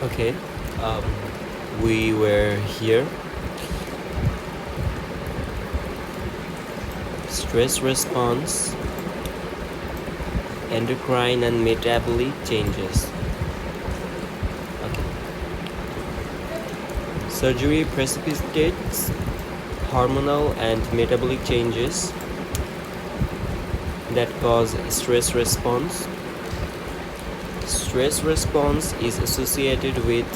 Okay, um, we were here. Stress response, endocrine and metabolic changes. Okay. Surgery precipitates hormonal and metabolic changes that cause stress response. Stress response is associated with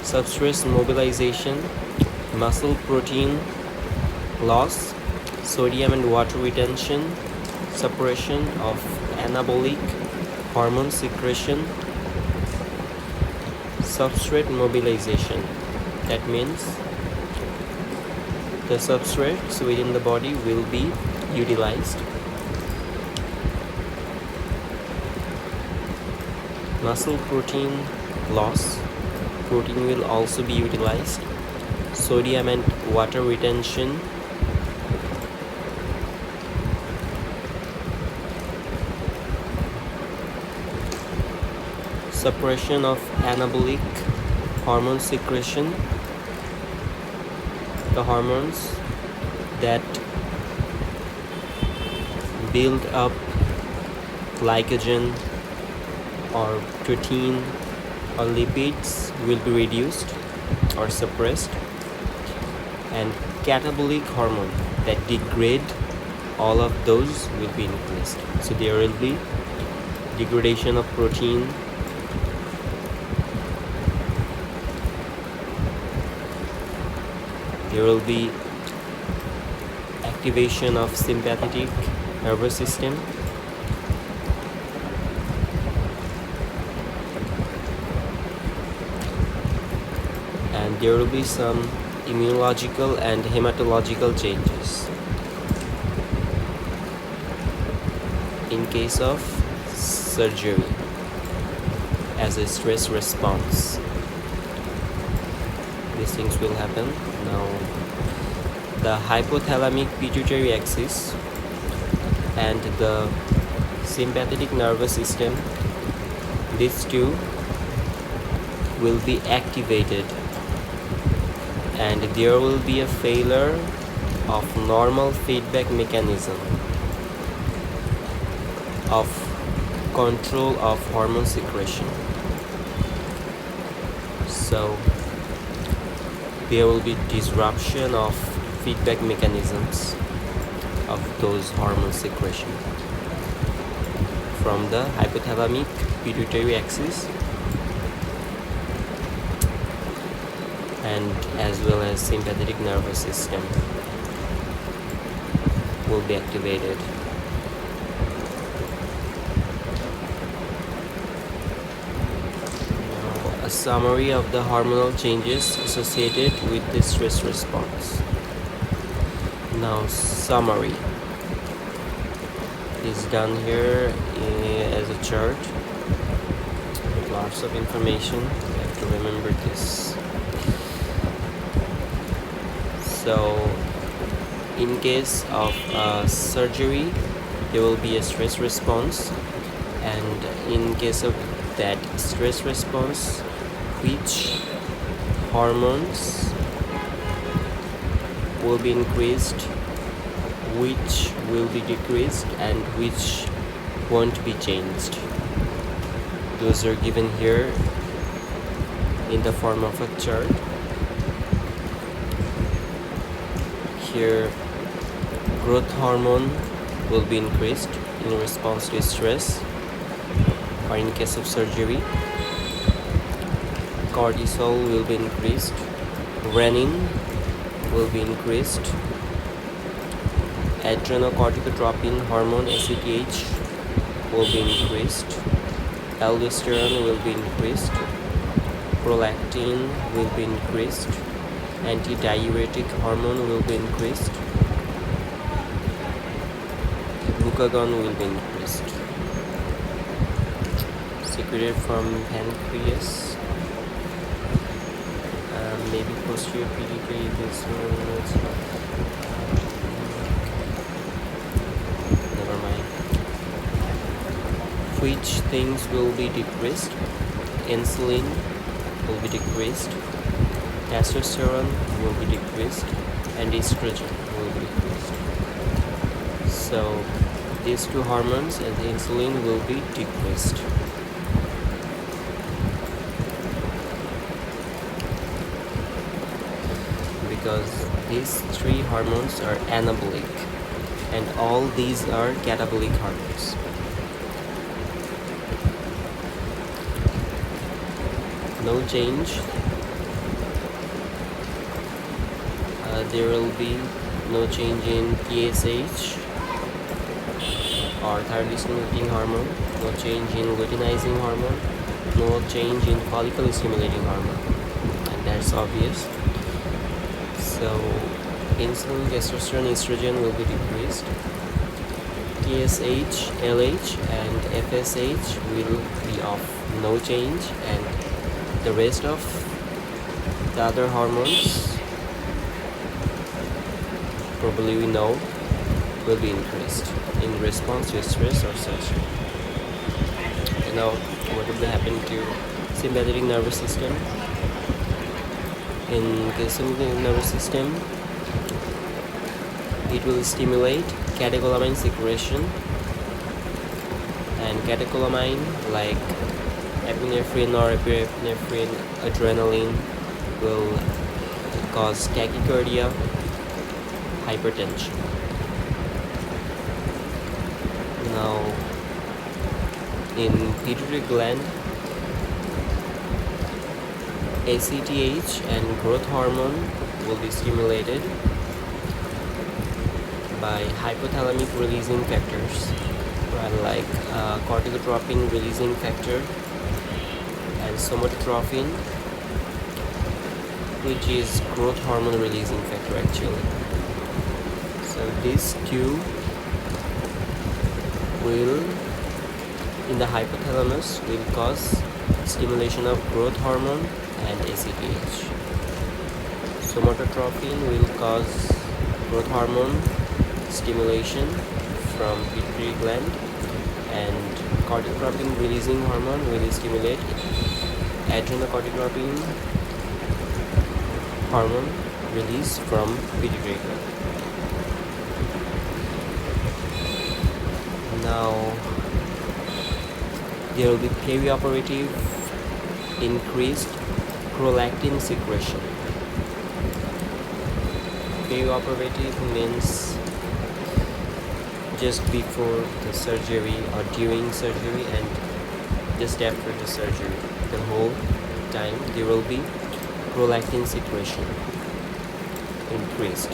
substrate mobilization, muscle protein loss, sodium and water retention, suppression of anabolic hormone secretion, substrate mobilization. That means the substrates within the body will be utilized. Muscle protein loss, protein will also be utilized. Sodium and water retention, suppression of anabolic hormone secretion, the hormones that build up glycogen or protein or lipids will be reduced or suppressed, and catabolic hormone that degrade all of those will be increased. So there will be degradation of protein, there will be activation of sympathetic nervous system, and there will be some immunological and hematological changes in case of surgery as a stress response. These things will happen. Now, the hypothalamic pituitary axis and the sympathetic nervous system, these two will be activated, and there will be a failure of normal feedback mechanism of control of hormone secretion. So there will be disruption of feedback mechanisms of those hormone secretion from the hypothalamic pituitary axis and as well as sympathetic nervous system will be activated. A summary of the hormonal changes associated with the stress response. Now, summary is done here as a chart with lots of information. You have to remember this. So, in case of surgery, there will be a stress response, and in case of that stress response, which hormones will be increased, which will be decreased, and which won't be changed. Those are given here in the form of a chart. Here, growth hormone will be increased in response to stress or in case of surgery. Cortisol will be increased, renin will be increased, adrenocorticotropin hormone ACTH will be increased, aldosterone will be increased, prolactin will be increased, antidiuretic hormone will be increased, glucagon will be increased, secreted from pancreas. Maybe posterior pituitary, this one, never mind. Which things will be decreased? Insulin, will be decreased, testosterone will be decreased, and estrogen will be decreased. So these two hormones and the insulin will be decreased. Because these three hormones are anabolic and all these are catabolic hormones. No change. There will be no change in TSH or thyroid stimulating hormone, no change in luteinizing hormone, no change in follicle stimulating hormone, and that's obvious. So insulin, testosterone, estrogen will be decreased. TSH, LH and FSH will be of no change, and the rest of the other hormones, probably we know, will be increased in response to stress or surgery. Now, what will happen to sympathetic nervous system? In the sympathetic nervous system, it will stimulate catecholamine secretion, and catecholamine like epinephrine, norepinephrine, adrenaline will cause tachycardia, hypertension. Now, in pituitary gland, ACTH and growth hormone will be stimulated by hypothalamic releasing factors, like corticotropin releasing factor and somatotropin, which is growth hormone releasing factor actually. So these two will, in the hypothalamus, will cause stimulation of growth hormone and ACTH. Somatotropin will cause growth hormone stimulation from pituitary gland, and corticotropin releasing hormone will stimulate adrenocorticotropin hormone release from pituitary gland. Now there will be perioperative increased prolactin secretion. Perioperative means just before the surgery or during surgery and just after the surgery. The whole time there will be prolactin secretion increased,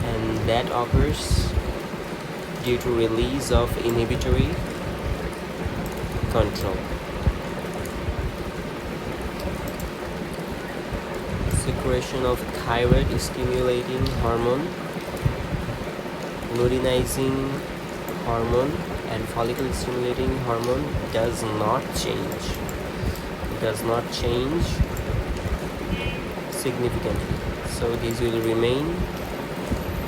and that occurs due to release of inhibitory control. Secretion of thyroid stimulating hormone, luteinizing hormone and follicle stimulating hormone does not change. Does not change significantly. So these will remain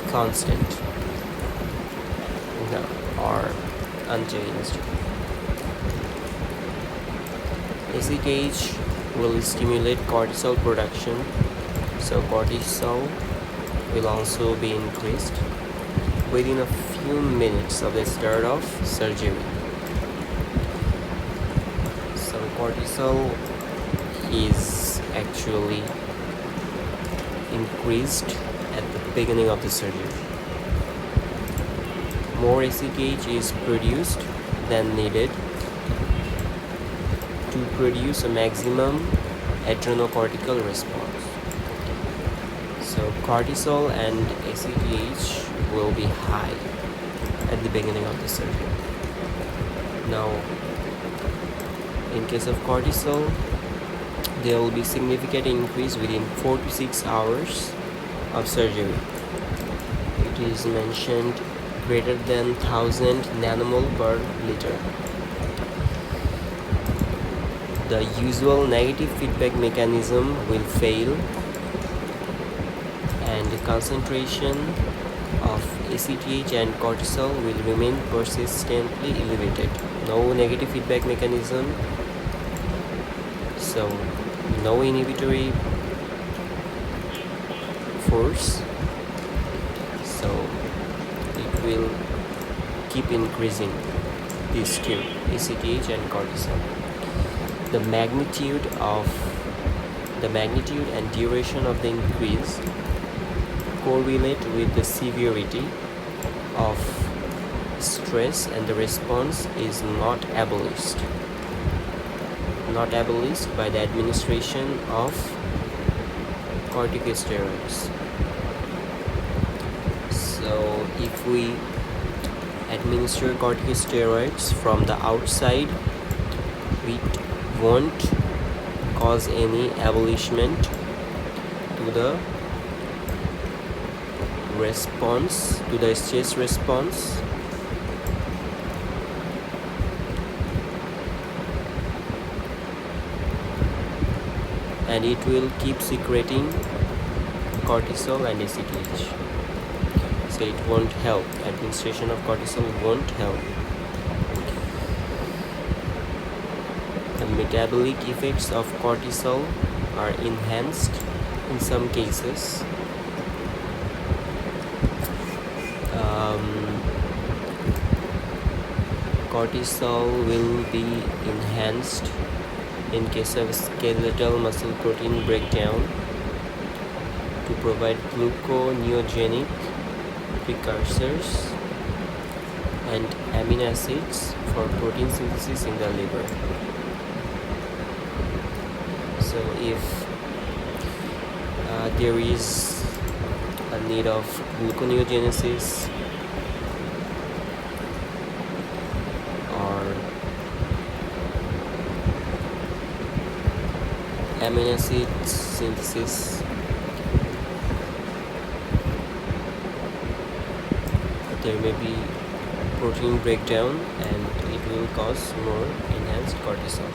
constant or unchanged. ACTH will stimulate cortisol production, so cortisol will also be increased within a few minutes of the start of surgery. So cortisol is actually increased at the beginning of the surgery. More ACTH is produced than needed to produce a maximum adrenocortical response. So cortisol and ACTH will be high at the beginning of the surgery. Now, in case of cortisol, there will be significant increase within 4 to 6 hours of surgery. It is mentioned greater than 1000 nanomole per liter. The usual negative feedback mechanism will fail, and the concentration of ACTH and cortisol will remain persistently elevated. No negative feedback mechanism So no inhibitory force, so it will keep increasing these two, ACTH and cortisol. The magnitude and duration of the increase correlate with the severity of stress, and the response is not abolished by the administration of corticosteroids. So if we administer corticosteroids from the outside, it won't cause any abolishment to the response, to the stress response, and it will keep secreting cortisol and ACTH. So it won't help. Administration of cortisol won't help. The metabolic effects of cortisol are enhanced in some cases. Cortisol will be enhanced in case of skeletal muscle protein breakdown to provide gluconeogenic precursors and amino acids for protein synthesis in the liver. So if there is a need of gluconeogenesis or amino acid synthesis, there may be protein breakdown and it will cause more enhanced cortisol.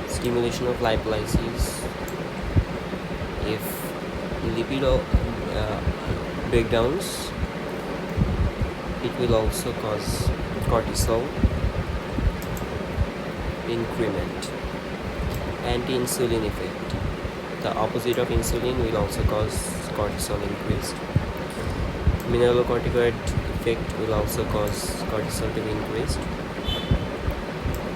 Stimulation of lipolysis. If lipid breakdowns, it will also cause cortisol increment. Anti-insulin effect. The opposite of insulin will also cause cortisol increased. Mineralocorticoid effect will also cause cortisol to be increased.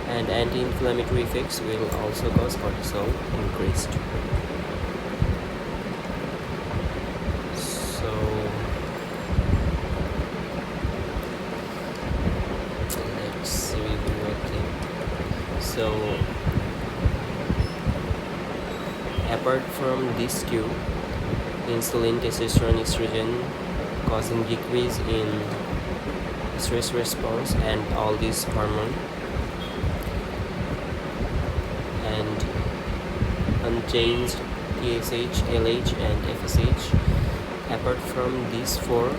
And anti-inflammatory effects will also cause cortisol increased. So let's review again. So apart from these two, insulin, testosterone, estrogen, causing decrease in stress response and all these hormone, and unchanged TSH, LH and FSH. Apart from these four,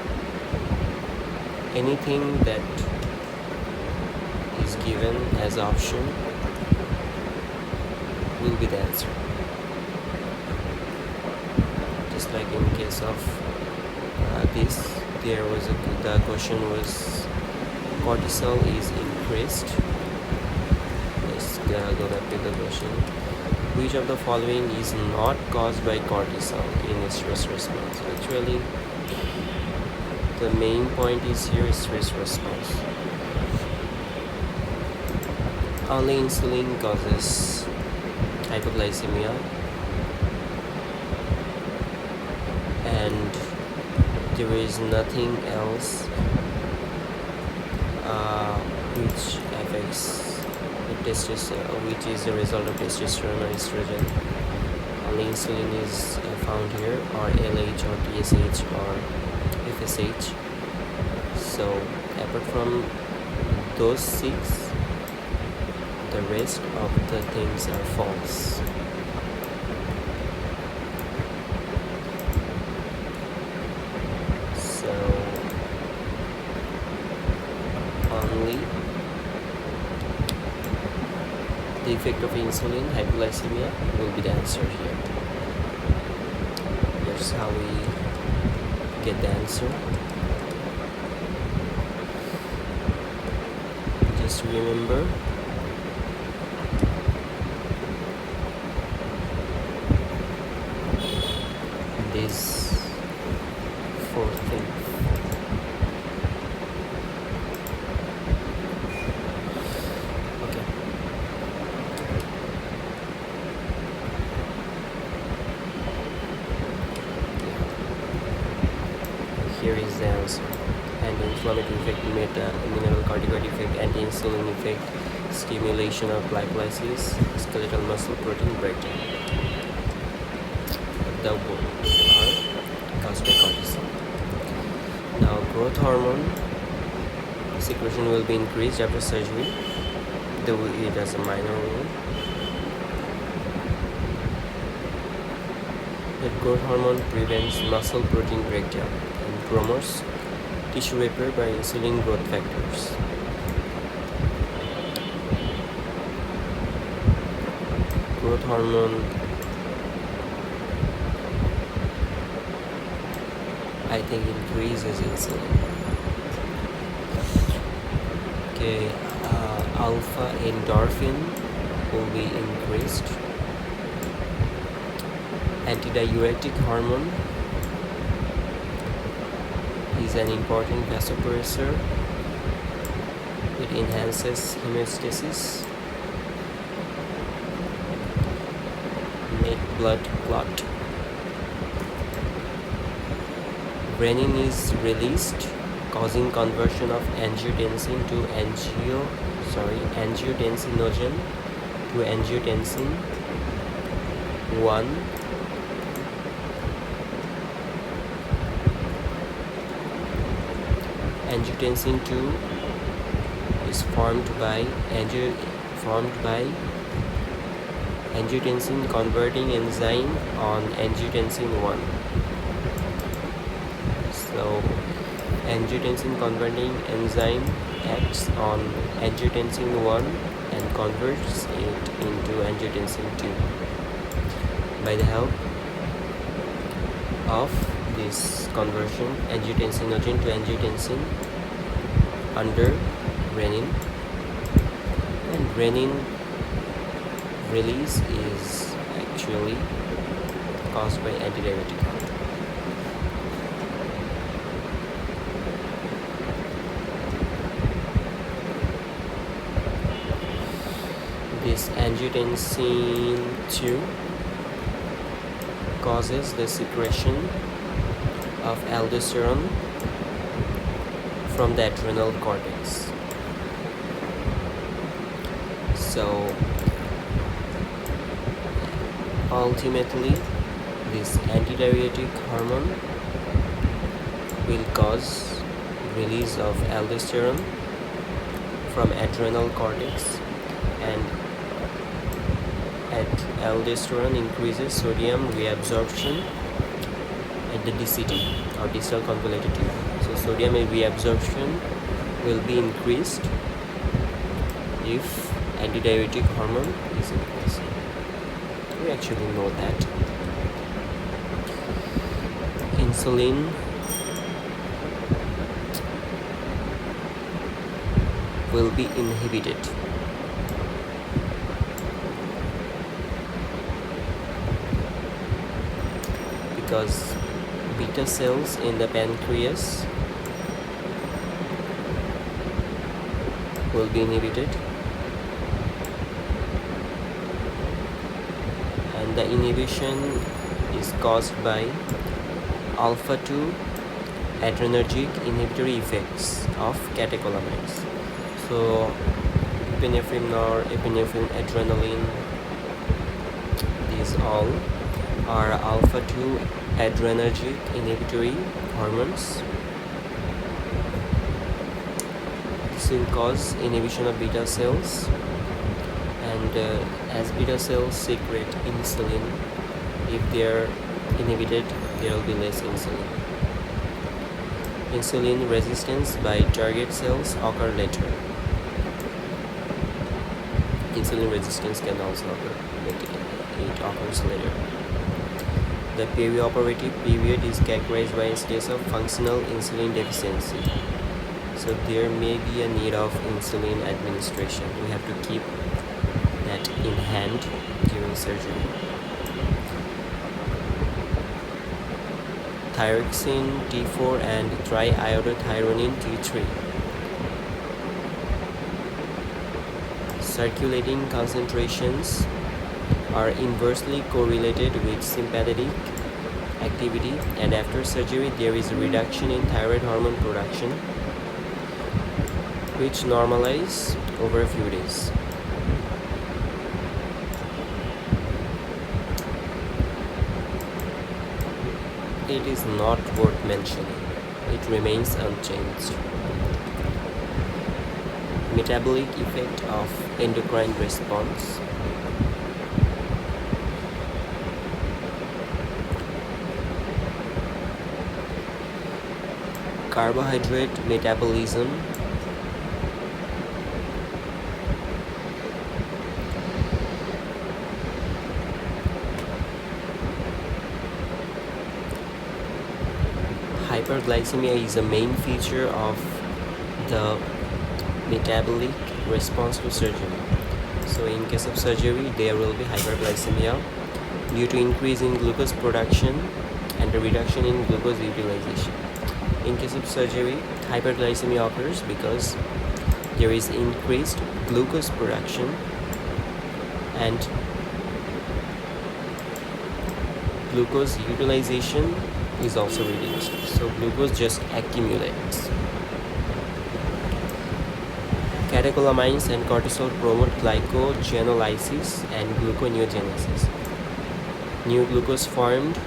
anything that is given as option will be the answer. Just like in case of this, there was the question was cortisol is increased. Let's go back to the question. Which of the following is not caused by cortisol in stress response? Actually, the main point is here stress response. Only insulin causes hypoglycemia, and there is nothing else which affects which is the result of testosterone or estrogen. Only insulin is found here, or LH or TSH or FSH. So apart from those six, the rest of the things are false. So only the effect of insulin, hypoglycemia, will be the answer here. Here's how we get the answer. Just remember cancer. Anti-inflammatory effect, mineral-corticoid effect, anti-insulin effect, stimulation of glycolysis, skeletal muscle protein breakdown. The both are caused by cortisol. Now, growth hormone secretion will be increased after surgery, though it has a minor role. That growth hormone prevents muscle protein breakdown and promotes tissue repair by insulin growth factors. Growth hormone, I think, increases insulin. Okay, alpha endorphin will be increased. Antidiuretic hormone is an important vasopressor. It enhances hemostasis, make blood clot. Renin is released, causing conversion of angiotensin to angiotensinogen to angiotensin 1. Angiotensin 2 is formed by angiotensin converting enzyme on angiotensin 1. So angiotensin converting enzyme acts on angiotensin 1 and converts it into angiotensin 2 by the help of this conversion angiotensinogen to angiotensin under renin, and renin release is actually caused by antidiuretic hormone. This angiotensin 2 causes the secretion of aldosterone from the adrenal cortex. So ultimately, this antidiuretic hormone will cause release of aldosterone from adrenal cortex, and aldosterone increases sodium reabsorption at the DCT or distal convoluted tube. So sodium reabsorption will be increased if antidiuretic hormone is increasing. We actually know that. Insulin will be inhibited. Because beta cells in the pancreas will be inhibited, and the inhibition is caused by alpha 2 adrenergic inhibitory effects of catecholamines. So epinephrine, norepinephrine, adrenaline, these all are alpha 2 adrenergic inhibitory hormones. This will cause inhibition of beta cells, and as beta cells secrete insulin, if they are inhibited, there will be less insulin. Insulin resistance by target cells occur later. Insulin resistance can also occur, but it occurs later. The perioperative period is characterized by a state of functional insulin deficiency. So there may be a need of insulin administration. We have to keep that in hand during surgery. Thyroxine T4 and triiodothyronine T3. Circulating concentrations are inversely correlated with sympathetic activity, and after surgery there is a reduction in thyroid hormone production, which normalize over a few days. It is not worth mentioning. It remains unchanged. Metabolic effect of endocrine response. Carbohydrate metabolism. Hyperglycemia is a main feature of the metabolic response to surgery. So in case of surgery, there will be hyperglycemia due to increase in glucose production and a reduction in glucose utilization. In case of surgery, hyperglycemia occurs because there is increased glucose production and glucose utilization is also reduced. So glucose just accumulates. Catecholamines and cortisol promote glycogenolysis and gluconeogenesis. New glucose formed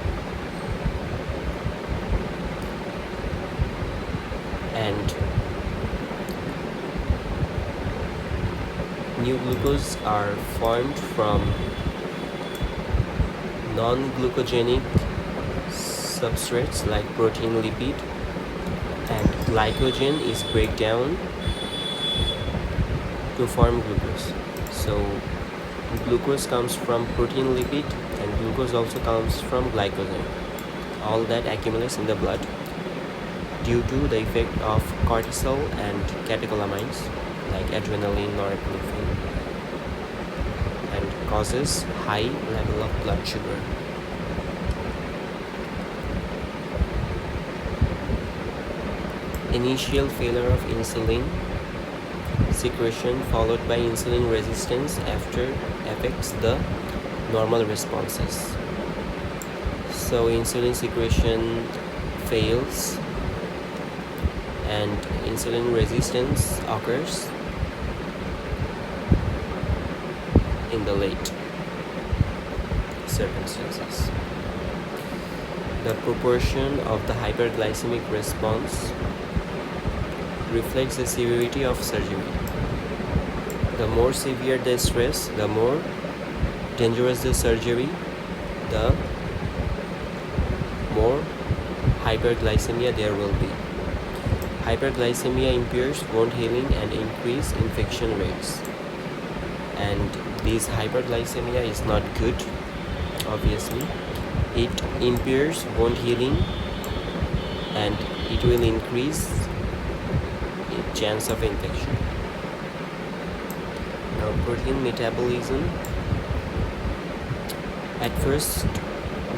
and new glucose are formed from non-glucogenic substrates like protein, lipid, and glycogen is breakdown to form glucose. So glucose comes from protein, lipid, and glucose also comes from glycogen. All that accumulates in the blood due to the effect of cortisol and catecholamines like adrenaline, norepinephrine, and causes high level of blood sugar. Initial failure of insulin secretion followed by insulin resistance after affects the normal responses. So insulin secretion fails and insulin resistance occurs in the late circumstances. The proportion of the hyperglycemic response reflects the severity of surgery. The more severe the stress, the more dangerous the surgery, the more hyperglycemia there will be. Hyperglycemia impairs wound healing and increase infection rates. And this hyperglycemia is not good, obviously. It impairs wound healing and it will increase chance of infection. Now, protein metabolism. At first,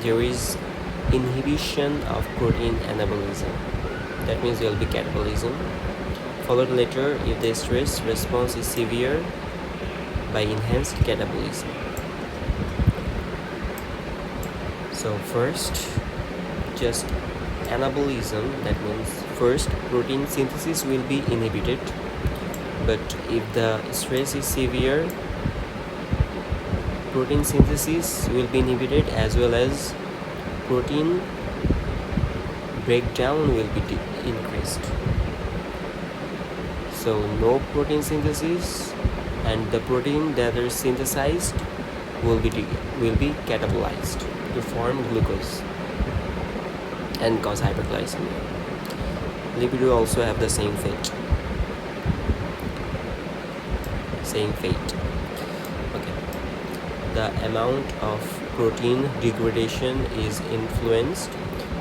there is inhibition of protein anabolism. That means there will be catabolism. Followed later, if the stress response is severe, by enhanced catabolism. So first, just anabolism, that means first protein synthesis will be inhibited, but if the stress is severe, protein synthesis will be inhibited as well as protein breakdown will be increased. So no protein synthesis and the protein that is synthesized will be catabolized to form glucose and cause hyperglycemia. Lipid will also have the same fate. Okay. The amount of protein degradation is influenced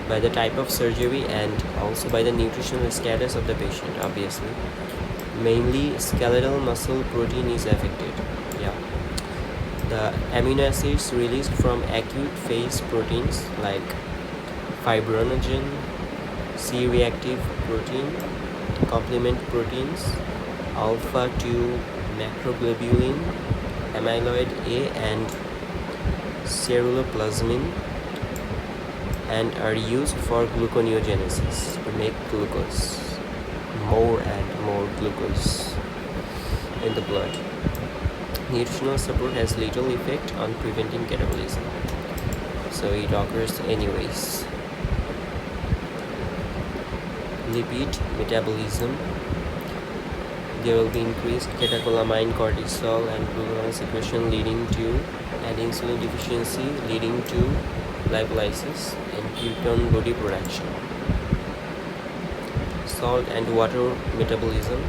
by the type of surgery and also by the nutritional status of the patient, obviously. Mainly skeletal muscle protein is affected. The amino acids released from acute phase proteins like fibrinogen, C-reactive protein, complement proteins, alpha-2 macroglobulin, amyloid A and ceruloplasmin, and are used for gluconeogenesis, to make glucose, more and more glucose in the blood. Nutritional support has little effect on preventing catabolism, so it occurs anyways. Lipid metabolism. There will be increased catecholamine, cortisol, and glucagon secretion leading to, and insulin deficiency leading to lipolysis and ketone body production. Salt and water metabolism.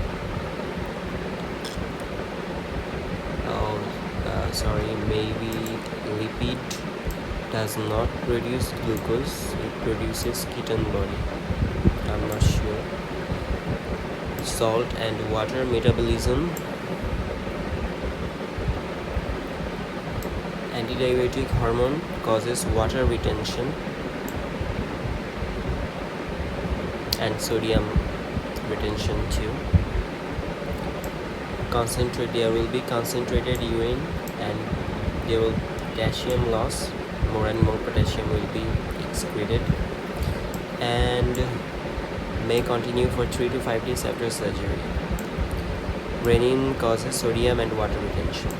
Maybe lipid does not produce glucose, it produces ketone body. I'm not sure. Salt and water metabolism. Antidiuretic hormone causes water retention and sodium retention too. There will be concentrated urine, and there will potassium loss. More and more potassium will be excreted and may continue for 3 to 5 days after surgery. Renin causes sodium and water retention.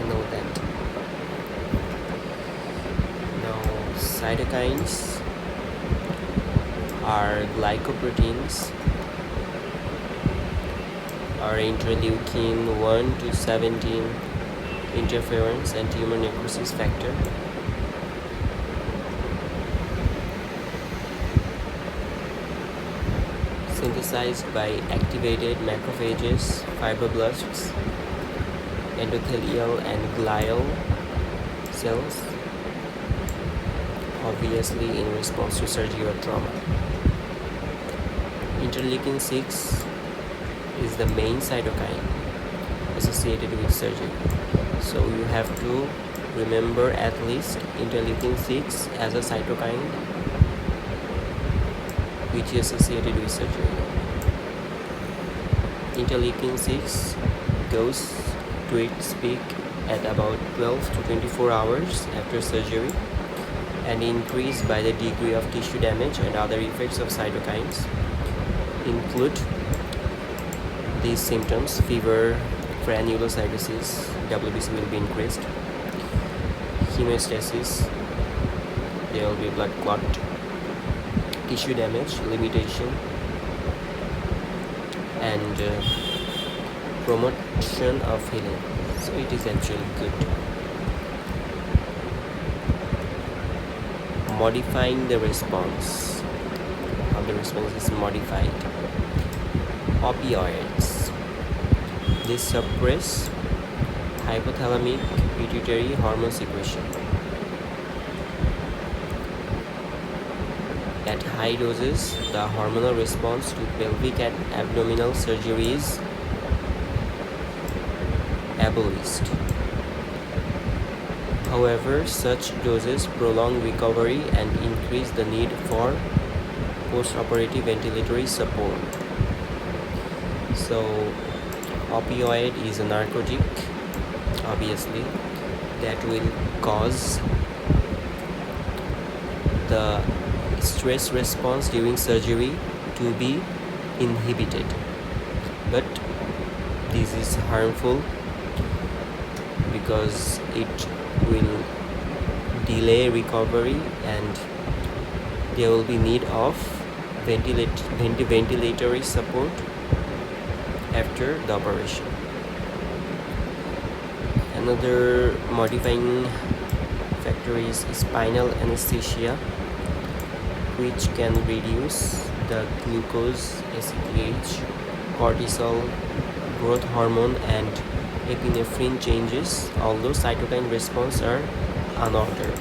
Know that. Now, cytokines are glycoproteins, are interleukin 1 to 17 interference and tumor necrosis factor. Synthesized by activated macrophages, fibroblasts, endothelial and glial cells, obviously in response to surgery or trauma. Interleukin 6 is the main cytokine associated with surgery. So you have to remember at least interleukin 6 as a cytokine which is associated with surgery. Interleukin 6 goes to its peak at about 12 to 24 hours after surgery and increased by the degree of tissue damage, and other effects of cytokines include these symptoms: fever, granulocytosis, WBC will be increased, hemostasis, there will be blood clot, tissue damage, limitation, and promotion of healing. So it is actually good. Modifying the response. How the response is modified. Opioids. They suppress hypothalamic pituitary hormone secretion. At high doses, the hormonal response to pelvic and abdominal surgery is abolished. However, such doses prolong recovery and increase the need for post-operative ventilatory support. So, opioid is a narcotic, obviously, that will cause the stress response during surgery to be inhibited. But this is harmful because it will delay recovery and there will be need of ventilatory support after the operation. Another modifying factor is spinal anesthesia, which can reduce the glucose, ACTH, cortisol, growth hormone, and epinephrine changes, although cytokine response are unaltered.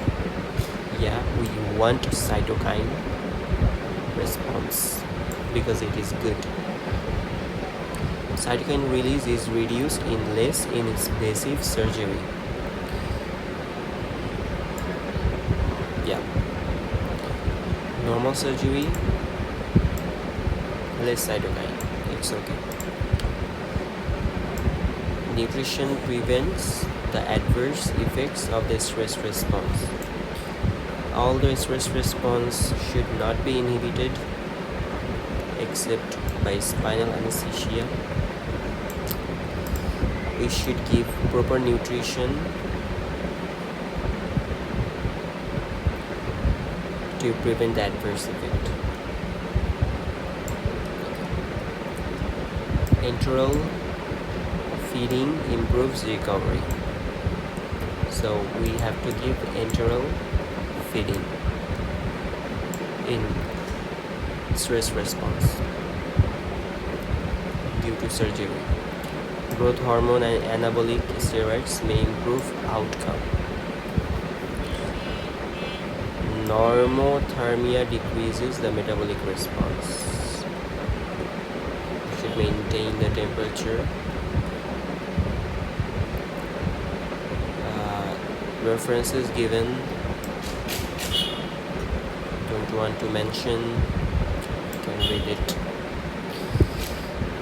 Yeah, we want cytokine response because it is good. Cytokine release is reduced in less invasive surgery. Yeah. Normal surgery, less cytokine. It's okay. Nutrition prevents the adverse effects of the stress response. Although stress response should not be inhibited except by spinal anesthesia, we should give proper nutrition to prevent adverse effect. Enteral feeding improves recovery. So we have to give enteral feeding in stress response due to surgery. Growth hormone and anabolic steroids may improve outcome. Normothermia decreases the metabolic response. You should maintain the temperature. References given, don't want to mention, you can read it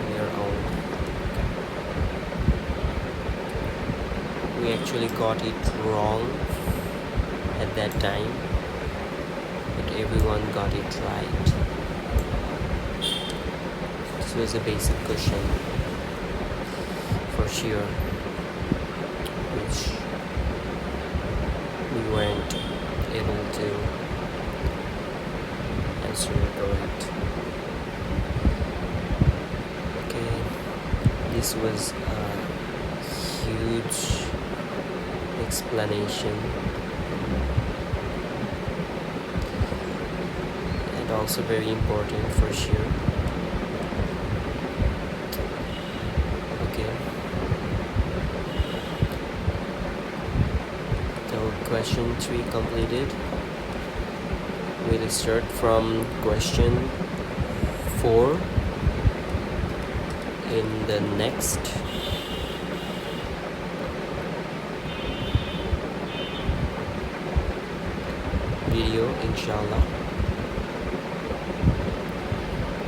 on your own. We actually got it wrong at that time, but everyone got it right. This was a basic question for sure, which we weren't able to answer correct. Okay, this was a huge explanation and also very important for sure. Okay, so question 3 completed. We'll start from question 4 in the next video, inshallah.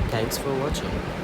Thanks for watching.